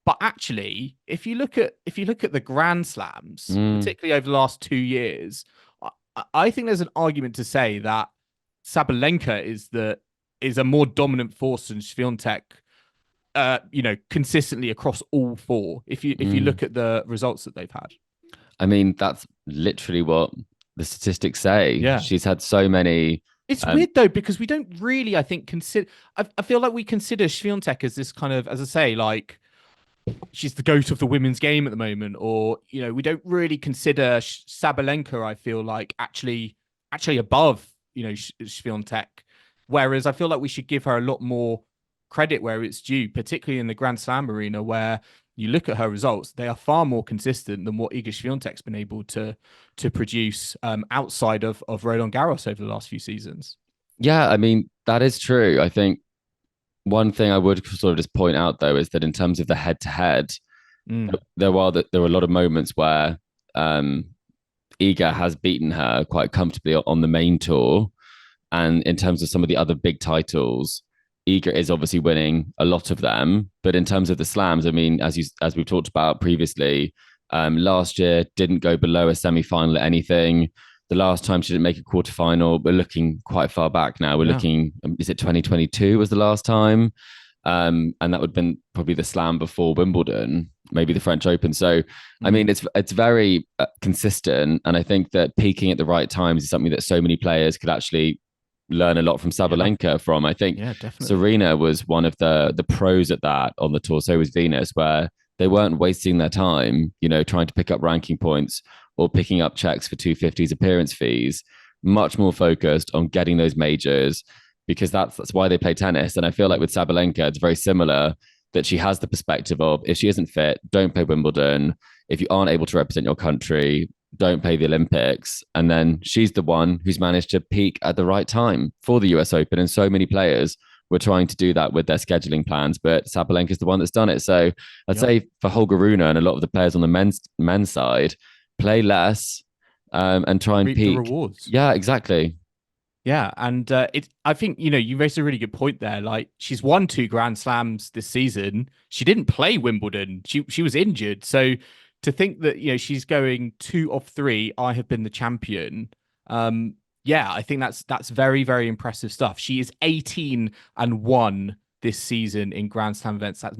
But actually, if you look at the Grand Slams, particularly over the last 2 years, I think there's an argument to say that Sabalenka is a more dominant force than Swiatek, consistently across all 4. If you look at the results that they've had. I mean, that's literally what the statistics say. Yeah, she's had so many. It's weird though, because we don't really, I think, consider. I feel like we consider Swiatek as this kind of, as I say, like, she's the goat of the women's game at the moment, or we don't really consider Sabalenka, I feel like, actually above Swiatek, whereas I feel like we should give her a lot more credit where it's due, particularly in the Grand Slam arena, where you look at her results, they are far more consistent than what Iga Swiatek's been able to produce outside of Roland Garros over the last few seasons. Yeah, I mean, that is true. I think one thing I would sort of just point out, though, is that in terms of the head-to-head, there were a lot of moments where Iga has beaten her quite comfortably on the main tour. And in terms of some of the other big titles, Iga is obviously winning a lot of them. But in terms of the slams, I mean, as we've talked about previously, last year didn't go below a semi-final at anything. The last time she didn't make a quarterfinal, we're looking quite far back now. We're looking, is it 2022 was the last time? And that would have been probably the slam before Wimbledon, maybe the French Open. So, I mean, it's very consistent. And I think that peaking at the right times is something that so many players could actually learn a lot from Sabalenka from. I think Serena was one of the pros at that on the tour. So was Venus, where they weren't wasting their time, trying to pick up ranking points or picking up checks for 250s appearance fees, much more focused on getting those majors, because that's why they play tennis. And I feel like with Sabalenka, it's very similar, that she has the perspective of, if she isn't fit, don't play Wimbledon. If you aren't able to represent your country, don't play the Olympics. And then she's the one who's managed to peak at the right time for the US Open. And so many players were trying to do that with their scheduling plans, but Sabalenka is the one that's done it. So I'd say for Holger Rune and a lot of the players on the men's side, play less and try and reap peak. The rewards. Yeah, exactly. Yeah, and I think you raised a really good point there. Like, she's won 2 Grand Slams this season. She didn't play Wimbledon. She was injured. So to think that she's going 2 of 3, I have been the champion. Yeah, I think that's very, very impressive stuff. She is 18-1 this season in Grand Slam events. That's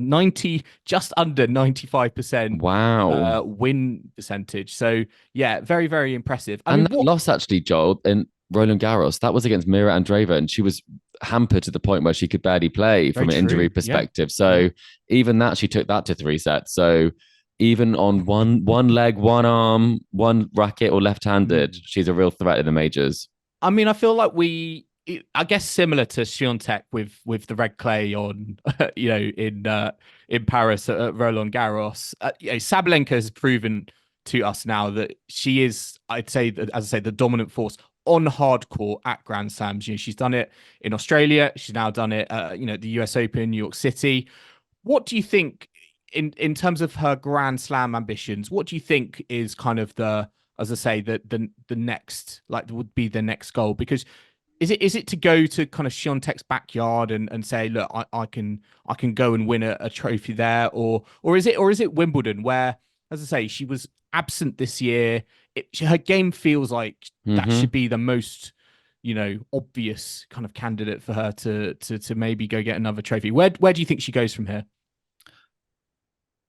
just under 95%. Wow. Win percentage. So yeah, very, very impressive. And that loss actually, Joel, in Roland Garros, that was against Mira Andreeva, and she was hampered to the point where she could barely play from an injury perspective. So even that, she took that to 3 sets. So even on one leg, one arm, one racket or left-handed, she's a real threat in the majors. I mean, I feel like I guess similar to Swiatek with the red clay on, in Paris at Roland Garros. Sabalenka has proven to us now that she is, I'd say, as I say, the dominant force on hard court at Grand Slams. She's done it in Australia. She's now done it, at the US Open, New York City. What do you think in terms of her Grand Slam ambitions? What do you think is kind of as I say, the next, like, would be the next goal? Because is it to go to kind of Swiatek's backyard and say, look, I can go and win a trophy there, or is it Wimbledon, where, as I say, she was absent this year. Her game feels like that should be the most, obvious kind of candidate for her to maybe go get another trophy. Where do you think she goes from here?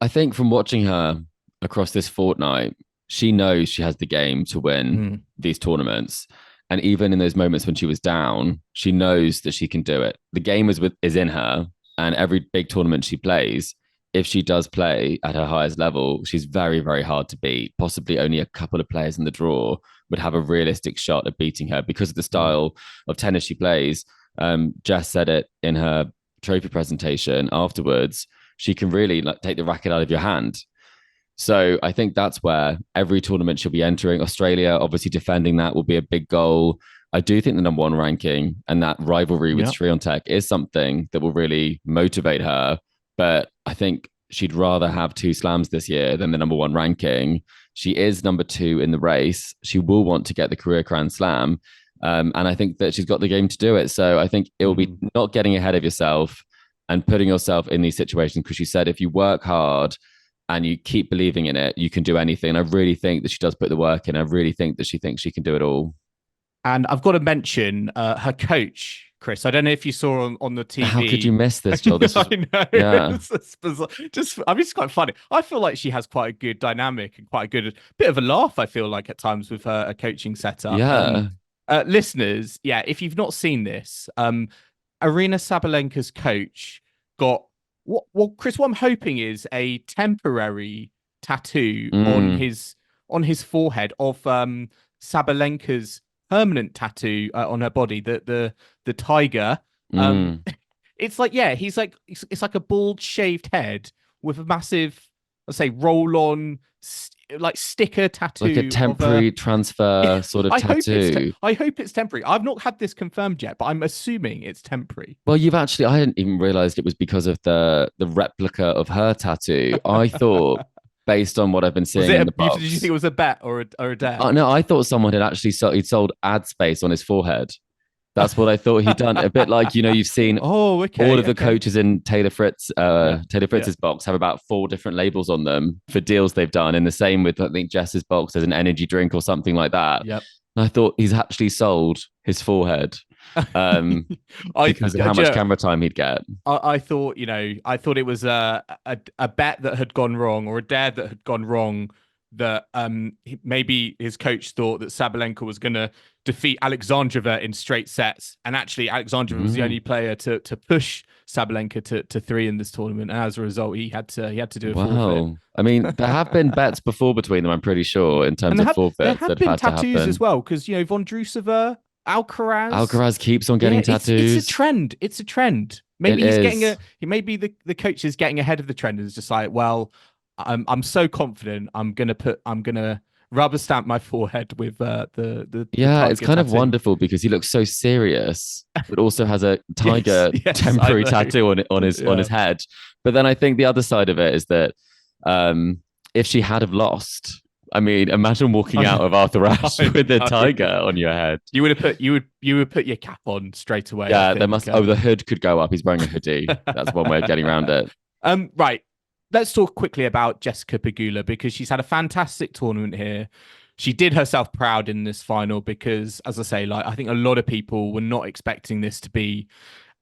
I think from watching her across this fortnight, she knows she has the game to win these tournaments. And even in those moments when she was down, she knows that she can do it. The game is in her, and every big tournament she plays, if she does play at her highest level, she's very, very hard to beat. Possibly only a couple of players in the draw would have a realistic shot at beating her because of the style of tennis she plays. Jess said it in her trophy presentation afterwards. She can really take the racket out of your hand. So I think that's where every tournament she'll be entering. Australia, obviously defending that will be a big goal. I do think the number 1 ranking and that rivalry with Swiatek is something that will really motivate her. But I think she'd rather have 2 slams this year than the number 1 ranking. She is number 2 in the race. She will want to get the career Grand Slam. And I think that she's got the game to do it. So I think it will be not getting ahead of yourself and putting yourself in these situations, because she said if you work hard and you keep believing in it, you can do anything. And I really think that she does put the work in. I really think that she thinks she can do it all. And I've got to mention her coach, Chris. I don't know if you saw on the TV. How could you miss this, Joel? I know. Yeah. It's quite funny. I feel like she has quite a good dynamic and quite a good bit of a laugh, I feel like, at times with her coaching setup. Yeah. Listeners, if you've not seen this, Aryna Sabalenka's coach got Chris, what I'm hoping is a temporary tattoo on his forehead of Sabalenka's permanent tattoo on her body, the tiger. It's like, it's like a bald shaved head with a massive, let's say, roll-on sticker tattoo, like a temporary transfer sort of tattoo. I hope it's temporary. I've not had this confirmed yet, but I'm assuming it's temporary. Well, I hadn't even realized it was because of the replica of her tattoo. I thought, based on what I've been seeing in the box, did you think it was a bet or a dare? No, I thought someone had actually sold ad space on his forehead. That's what I thought he'd done. A bit like, you've seen all of the coaches in Taylor Fritz's box have about 4 different labels on them for deals they've done. And the same with, I think, Jess's box, there's an energy drink or something like that. Yep. And I thought he's actually sold his forehead because of how much camera time he'd get. I thought it was a bet that had gone wrong, or a dare that had gone wrong, that maybe his coach thought that Sabalenka was going to defeat Alexandrova in straight sets, and actually Alexandrova was the only player to push Sabalenka to 3 in this tournament, and as a result he had to do a forfeit. I mean, there have been bets before between them, I'm pretty sure, in terms of forfeits. There have been tattoos as well, because Vondrousova, Alcaraz keeps on getting tattoos. It's a trend. Maybe maybe the coach is getting ahead of the trend and is just like, well, I'm so confident I'm gonna rubber stamp my forehead with the it's kind of wonderful because he looks so serious, but also has a tiger temporary tattoo on his head. But then I think the other side of it is that if she had have lost, I mean, imagine walking out of Arthur Ashe with a tiger on your head. You would put your cap on straight away. Yeah, there must. The hood could go up. He's wearing a hoodie. That's one way of getting around it. Right. Let's talk quickly about Jessica Pegula, because she's had a fantastic tournament here. She did herself proud in this final because, as I say, I think a lot of people were not expecting this to be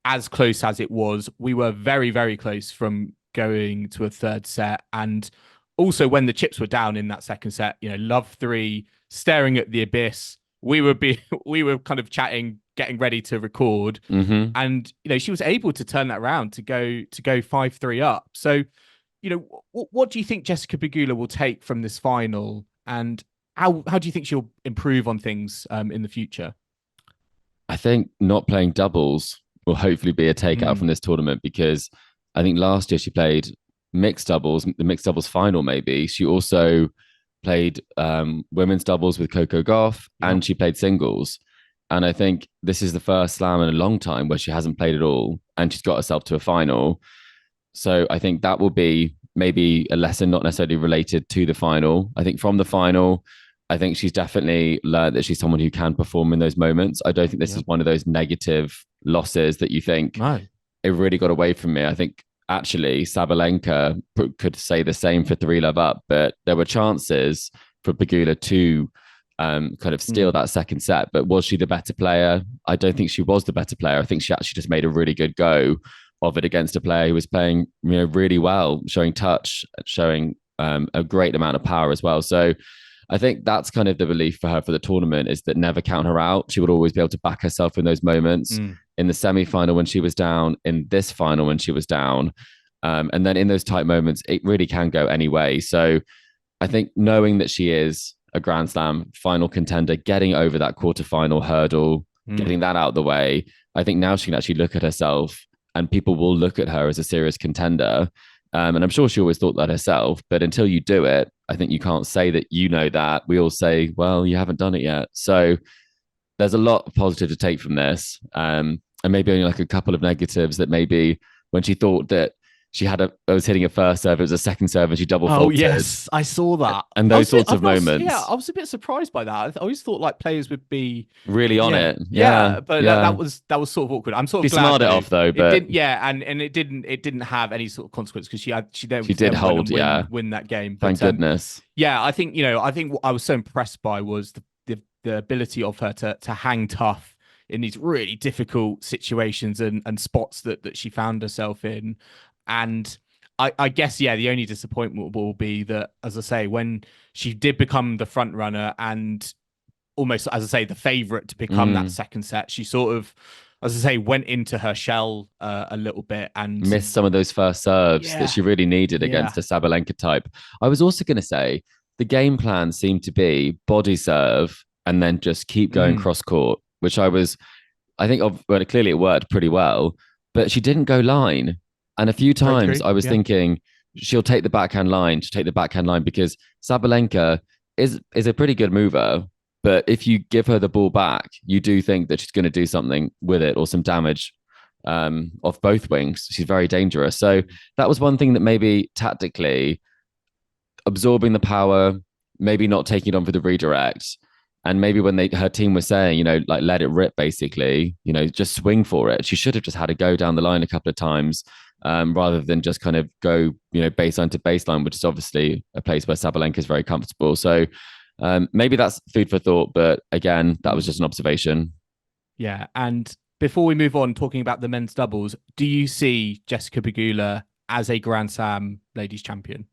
as close as it was. We were very, very close from going to a third set. And also when the chips were down in that second set, love 3, staring at the abyss, we were kind of chatting, getting ready to record, and she was able to turn that around to go 5-3 up. So, what do you think Jessica Pegula will take from this final, and how do you think she'll improve on things in the future? I think not playing doubles will hopefully be a takeout from this tournament, because I think last year she played mixed doubles, the mixed doubles final maybe. She also played women's doubles with Coco Gauff, and she played singles. And I think this is the first slam in a long time where she hasn't played at all, and she's got herself to a final. So I think that will be maybe a lesson not necessarily related to the final. I think from the final, I think she's definitely learned that she's someone who can perform in those moments. I don't think this is one of those negative losses that you think, it really got away from me. I think actually Sabalenka could say the same for 3-love up, but there were chances for Pegula to kind of steal that second set. But was she the better player? I don't think she was the better player. I think she actually just made a really good go of it against a player who was playing really well, showing touch, showing a great amount of power as well. So I think that's kind of the belief for her for the tournament, is that never count her out. She would always be able to back herself in those moments. In the semi-final when she was down, in this final when she was down, and then in those tight moments, it really can go any way. So I think knowing that she is a Grand Slam final contender, getting over that quarterfinal hurdle, getting that out of the way, I think now she can actually look at herself, and people will look at her as a serious contender. And I'm sure she always thought that herself, but until you do it, I think you can't say that you know that. We all say, well, you haven't done it yet. So there's a lot of positive to take from this. And maybe only like a couple of negatives, that maybe when she thought that she was hitting a first serve, it was a second serve, and she double faulted. Oh yes, I saw that. And those sorts of moments. Yeah, I was a bit surprised by that. I always thought like players would be really on it. But that was sort of awkward. I'm sort of glad smart it off though, but and it didn't have any sort of consequence, because she did hold, win that game. Thank goodness. Yeah, I think what I was so impressed by was the ability of her to hang tough in these really difficult situations and spots that she found herself in. And I guess, the only disappointment will be that, as I say, when she did become the front runner and almost, as I say, the favorite to become that second set, she sort of, as I say, went into her shell a little bit and missed some of those first serves that she really needed against a Sabalenka type. I was also going to say the game plan seemed to be body serve and then just keep going cross court, which clearly it worked pretty well, but she didn't go line. And a few times I was thinking she'll take the backhand line, because Sabalenka is a pretty good mover. But if you give her the ball back, you do think that she's going to do something with it or some damage off both wings. She's very dangerous. So that was one thing that maybe tactically absorbing the power, maybe not taking it on for the redirect. And maybe when her team was saying, like, let it rip, basically, just swing for it. She should have just had to go down the line a couple of times rather than just kind of go, baseline to baseline, which is obviously a place where Sabalenka is very comfortable. So maybe that's food for thought. But again, that was just an observation. Yeah. And before we move on, talking about the men's doubles, do you see Jessica Pegula as a Grand Slam ladies champion?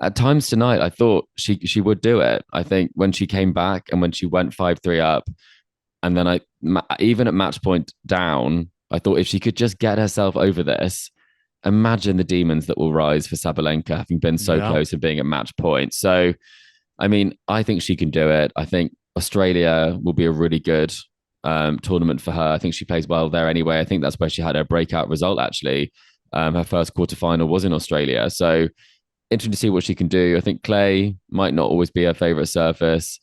At times tonight, I thought she would do it. I think when she came back and when she went 5-3 up, and then even at match point down, I thought if she could just get herself over this, imagine the demons that will rise for Sabalenka, having been so close and being at match point. So, I mean, I think she can do it. I think Australia will be a really good tournament for her. I think she plays well there anyway. I think that's where she had her breakout result, actually. Her first quarterfinal was in Australia. So, interesting to see what she can do. I think clay might not always be her favorite surface,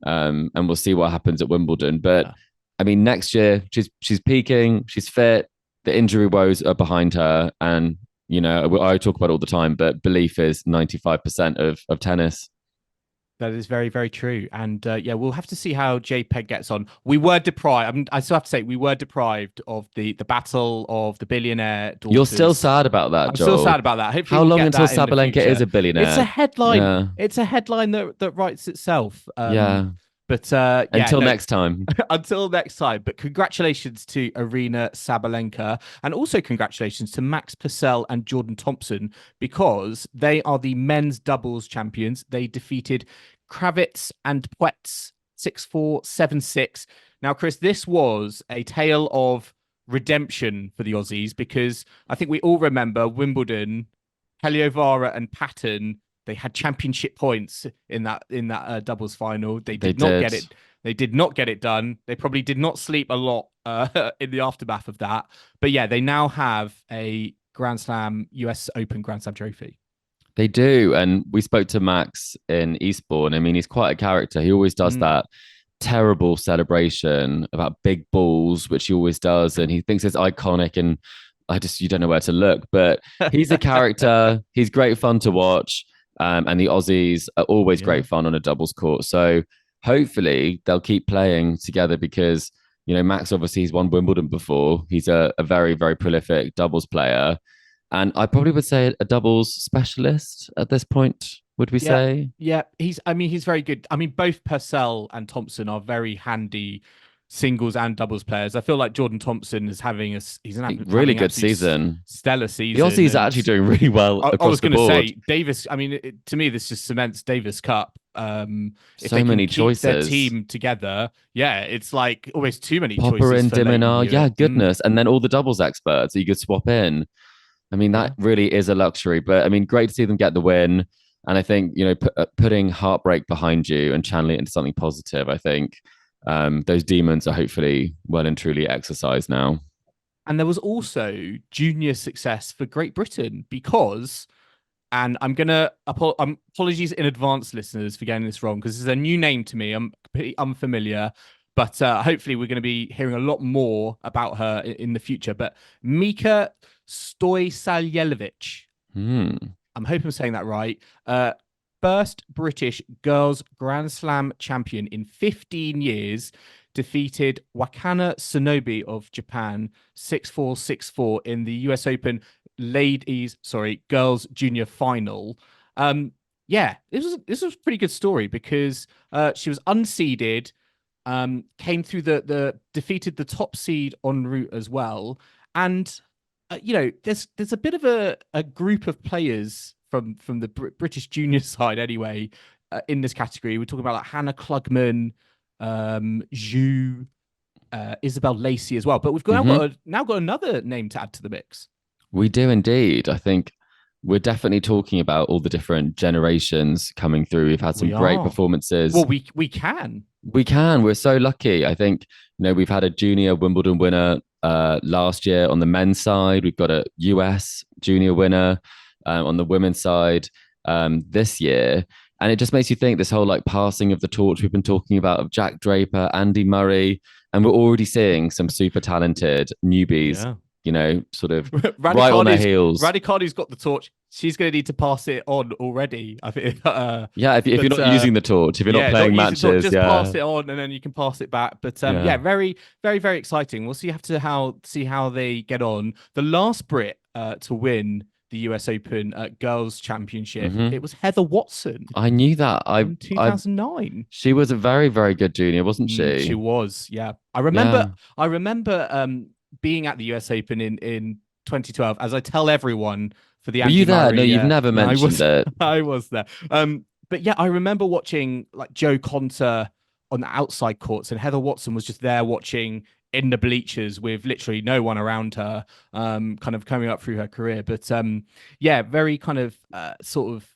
and we'll see what happens at Wimbledon. But I mean, next year she's peaking, she's fit, the injury woes are behind her, and I talk about it all the time, but belief is 95% of tennis. That is very, very true. And we'll have to see how JPEG gets on. We were deprived. I still have to say, we were deprived of the battle of the billionaire daughters. You're still sad about that, Joel. I'm still sad about that. Hopefully how long until Sabalenka is a billionaire? It's a headline. Yeah. It's a headline that writes itself. But until next time. Until next time. But congratulations to Aryna Sabalenka, and also congratulations to Max Purcell and Jordan Thompson, because they are the men's doubles champions. They defeated Krawietz and Puetz 6-4, 7-6. Now, Chris, this was a tale of redemption for the Aussies because I think we all remember Wimbledon, Heliovara and Patton. They had championship points in that doubles final. They did not get it. They did not get it done. They probably did not sleep a lot in the aftermath of that. But yeah, they now have a Grand Slam, US Open Grand Slam trophy. They do. And we spoke to Max in Eastbourne. I mean, he's quite a character. He always does that terrible celebration about big balls, which he always does. And he thinks it's iconic. And you don't know where to look. But he's a character. He's great fun to watch. And the Aussies are always great fun on a doubles court. So hopefully they'll keep playing together because, you know, Max, obviously, he's won Wimbledon before. He's a very, very prolific doubles player. And I probably would say a doubles specialist at this point, would we say? Yeah, he's very good. I mean, both Purcell and Thompson are very handy singles and doubles players. I feel like Jordan Thompson is having really good season, stellar season. The Aussies are actually doing really well. I was going to say Davis. I mean, to me, this just cements Davis Cup. If so many choices. Their team together, it's like always too many Popper choices. And Diminar, goodness, and then all the doubles experts that you could swap in. I mean, that really is a luxury. But I mean, great to see them get the win. And I think, you know, putting heartbreak behind you and channeling it into something positive, I think those demons are hopefully well and truly exercised now. And there was also junior success for Great Britain because, and I'm apologies in advance, listeners, for getting this wrong, because this is a new name to me. I'm pretty unfamiliar, but hopefully we're going to be hearing a lot more about her in the future. But Mika Stojsavljevic. I'm hoping I'm saying that right. First British girls Grand Slam champion in 15 years, defeated Wakana Sonobe of Japan 6-4, 6-4 in the US Open girls junior final. This was a pretty good story because she was unseeded, came through defeated the top seed en route as well. And there's a bit of a group of players from the British junior side anyway in this category. We're talking about like Hannah Klugman, Zhu, Isabel Lacey as well. But we've now got another name to add to the mix. We do indeed. I think we're definitely talking about all the different generations coming through. We've had some great performances. Well, we can. We're so lucky. I think, we've had a junior Wimbledon winner last year on the men's side. We've got a US junior winner on the women's side this year. And it just makes you think this whole like passing of the torch we've been talking about of Jack Draper, Andy Murray, and we're already seeing some super talented newbies, sort of right on their heels. Radicati's got the torch. She's going to need to pass it on already, I think. If you're not using the torch, if you're not playing matches, just pass it on and then you can pass it back. But very, very, very exciting. We'll see how they get on. The last Brit to win the US Open Girls Championship, it was Heather Watson. I knew that. In 2009. She was a very, very good junior, wasn't she? She was, yeah. I remember being at the US Open in 2012, as I tell everyone for the. Were you there? No, you've never mentioned it. I was there. But yeah, I remember watching like Joe Conter on the outside courts, and Heather Watson was just there watching in the bleachers with literally no one around her, kind of coming up through her career. But very kind of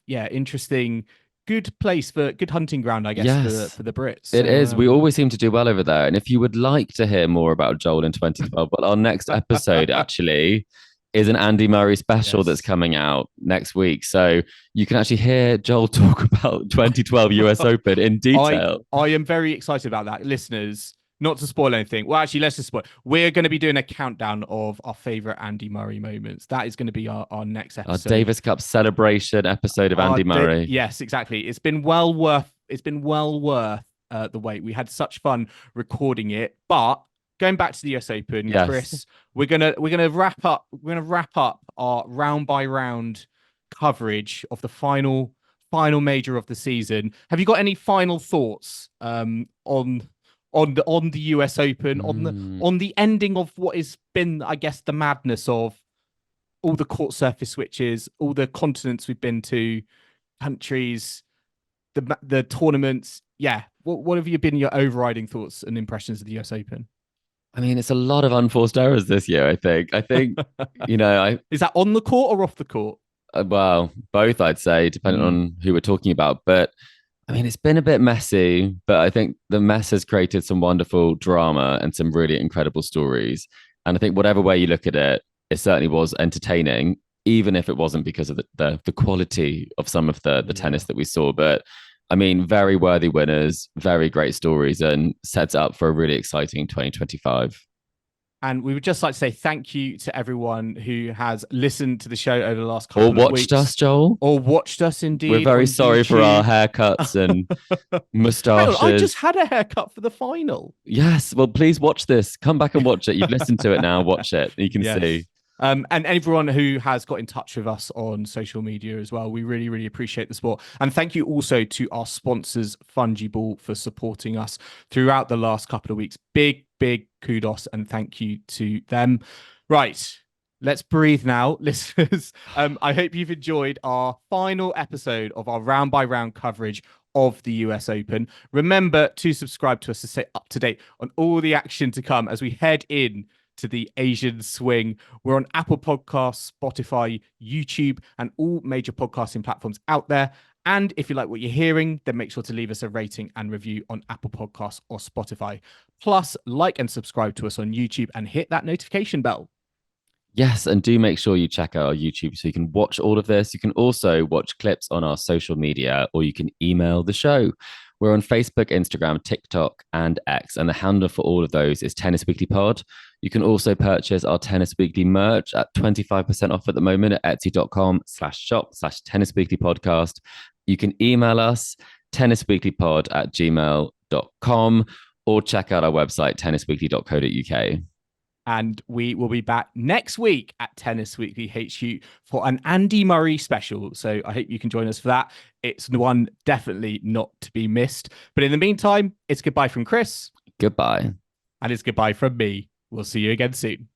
interesting. Good place good hunting ground, I guess, for the Brits. It is. We always seem to do well over there. And if you would like to hear more about Joel in 2012, well, our next episode actually is an Andy Murray special that's coming out next week. So you can actually hear Joel talk about 2012 US Open in detail. I am very excited about that. Listeners, not to spoil anything. Well, actually, let's just spoil. We're going to be doing a countdown of our favorite Andy Murray moments. That is going to be our next episode. Our Davis Cup celebration episode of Andy Murray. Yes, exactly. It's been well worth the wait. We had such fun recording it. But going back to the US Open, Chris, we're gonna wrap up. We're gonna wrap up our round by round coverage of the final major of the season. Have you got any final thoughts on the US Open, on the ending of what has been, I guess, the madness of all the court surface switches, all the continents we've been to, countries, the tournaments, yeah, what have you been your overriding thoughts and impressions of the US Open? I mean, it's a lot of unforced errors this year, I think. Is that on the court or off the court? Well, both, I'd say, depending on who we're talking about. But I mean, it's been a bit messy, but I think the mess has created some wonderful drama and some really incredible stories. And I think whatever way you look at it, it certainly was entertaining, even if it wasn't because of the quality of some of the tennis that we saw. But I mean, very worthy winners, very great stories, and sets up for a really exciting 2025. And we would just like to say thank you to everyone who has listened to the show over the last couple of weeks. Or watched us, Joel. Or watched us, indeed. We're very sorry for our haircuts and moustaches. I just had a haircut for the final. Yes. Well, please watch this. Come back and watch it. You've listened to it now. Watch it. You can see. And everyone who has got in touch with us on social media as well. We really, really appreciate the support. And thank you also to our sponsors, Fungible, for supporting us throughout the last couple of weeks. Big kudos and thank you to them. Right. Let's breathe now, listeners. I hope you've enjoyed our final episode of our round by round coverage of the US Open. Remember to subscribe to us to stay up to date on all the action to come as we head in to the Asian swing. We're on Apple Podcasts, Spotify, YouTube, and all major podcasting platforms out there. And if you like what you're hearing, then make sure to leave us a rating and review on Apple Podcasts or Spotify. Plus, like and subscribe to us on YouTube and hit that notification bell. Yes, and do make sure you check out our YouTube so you can watch all of this. You can also watch clips on our social media, or you can email the show. We're on Facebook, Instagram, TikTok, and X, and the handle for all of those is Tennis Weekly Pod. You can also purchase our Tennis Weekly merch at 25% off at the moment at etsy.com/shop/tennisweeklypodcast. You can email us tennisweeklypod@gmail.com or check out our website, tennisweekly.co.uk. And we will be back next week at Tennis Weekly HQ for an Andy Murray special. So I hope you can join us for that. It's one definitely not to be missed. But in the meantime, it's goodbye from Chris. Goodbye. And it's goodbye from me. We'll see you again soon.